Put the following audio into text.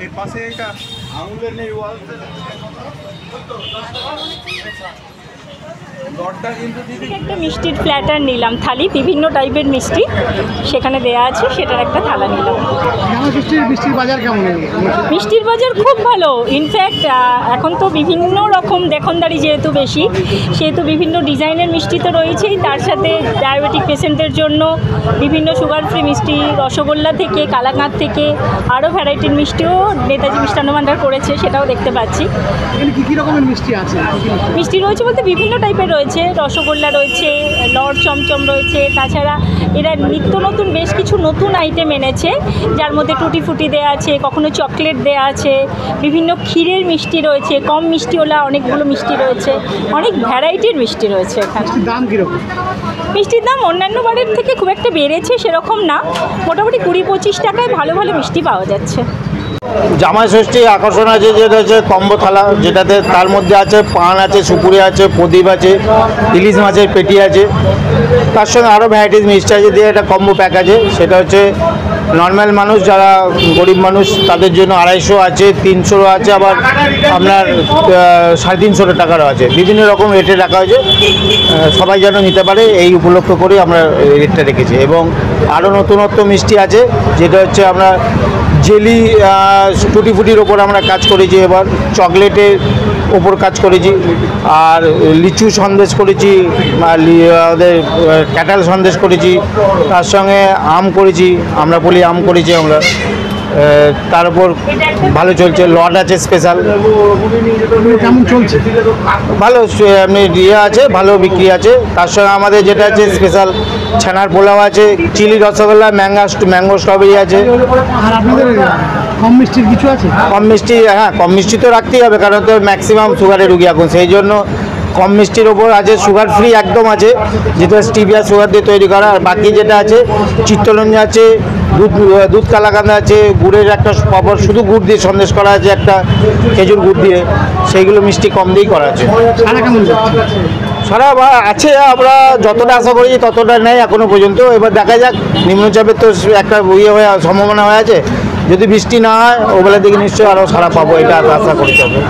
এই পাশে এটা আঙুলের নেই একটা মিষ্টির প্ল্যাটার নিলাম, থালি বিভিন্ন টাইপের মিষ্টি সেখানে দেয়া আছে, সেটার একটা থালা নিলাম। মিষ্টির বাজার কেমন? মিষ্টির বাজার খুব ভালো। ইনফ্যাক্ট এখন তো বিভিন্ন রকম দেখনদারি যেহেতু বেশি, সেহেতু বিভিন্ন ডিজাইনের মিষ্টি তো রয়েছেই, তার সাথে ডায়াবেটিক পেশেন্টদের জন্য বিভিন্ন সুগার ফ্রি মিষ্টি, রসগোল্লা থেকে কালাকাঁদ থেকে আরও ভ্যারাইটির মিষ্টিও নেতাজি মিষ্টান্ন ভাণ্ডার করেছে, সেটাও দেখতে পাচ্ছি। কী কী রকমের মিষ্টি আছে? মিষ্টি রয়েছে বলতে বিভিন্ন টাইপের রয়েছে, রসগোল্লা রয়েছে, লড় চমচম রয়েছে, তাছাড়া এরা নিত্য নতুন বেশ কিছু নতুন আইটেম এনেছে, যার মধ্যে টুটি ফুটি দেওয়া আছে, কখনো চকলেট দেওয়া আছে, বিভিন্ন ক্ষীরের মিষ্টি রয়েছে, কম মিষ্টিওয়ালা অনেকগুলো মিষ্টি রয়েছে, অনেক ভ্যারাইটির মিষ্টি রয়েছে এখানে। দাম কীরকম? মিষ্টির দাম অন্যান্য বারের থেকে খুব একটা বেড়েছে সেরকম না, মোটামুটি 20-25 টাকায় ভালো ভালো মিষ্টি পাওয়া যাচ্ছে। জামাই ষষ্ঠী আকর্ষণ আছে, যেটা হচ্ছে কম্বো থালা, যেটাতে তার মধ্যে আছে পান আছে, সুপুরি আছে, প্রদীপ আছে, ইলিশ মাছের পেটি আছে, তার সঙ্গে আরও ভ্যারাইটিস মিষ্টি আছে দিয়ে একটা কম্বো প্যাক আছে। সেটা হচ্ছে নর্মাল মানুষ যারা গরিব মানুষ তাদের জন্য 250 আছে, 300 আছে, আবার আপনার 350 টাকারও আছে, বিভিন্ন রকম রেটে রাখা হয়েছে, সবাই যেন নিতে পারে এই উপলক্ষ করে আমরা রেটটা রেখেছি। এবং আরও নতুনত্ব মিষ্টি আছে, যেটা হচ্ছে আমরা জেলি টুটি ফুটির ওপর আমরা কাজ করেছি, এবার চকলেটের ওপর কাজ করেছি, আর লিচু সন্দেশ করেছি, আমাদের ক্যাটাল সন্দেশ করেছি, তার সঙ্গে আম করেছি, আমরা বলি আম করেছি আমরা, তার উপর ভালো চলছে। লট আছে স্পেশাল, কেমন চলছে? ভালো এমনি ইয়ে আছে, ভালো বিক্রি আছে। তার সঙ্গে আমাদের যেটা আছে স্পেশাল ছানার পোলাও আছে, চিলি রসগোল্লা, ম্যাঙ্গো স্ট্রবেরি আছে। আর আপনাদের কম মিষ্টির কিছু আছে? কম মিষ্টি, হ্যাঁ কম মিষ্টি তো রাখতেই হবে, কারণ তো ম্যাক্সিমাম সুগারের রুগী এখন, সেই জন্য কম মিষ্টির ওপর আছে। সুগার ফ্রি একদম আছে, যেটা স্টিভিয়া সুগার দিয়ে তৈরি করা। আর বাকি যেটা আছে চিত্তরঞ্জন আছে, দুধ কালাকাঁদ আছে, গুড়ের একটা পাপড় শুধু গুড় দিয়ে সন্দেশ করা আছে, একটা খেজুর গুড় দিয়ে, সেইগুলো মিষ্টি কম দিয়েই করা আছে। সারা আছে, আমরা যতটা আশা করি ততটা নেই এখনো পর্যন্ত। এবার দেখা যাক, নিম্নচাপের তো একটা সম্ভাবনা হয়ে আছে, যদি বৃষ্টি না হয় ওবেলার দিকে নিশ্চয়ই আরও সারা পাবো, এটা আশা করতে হবে।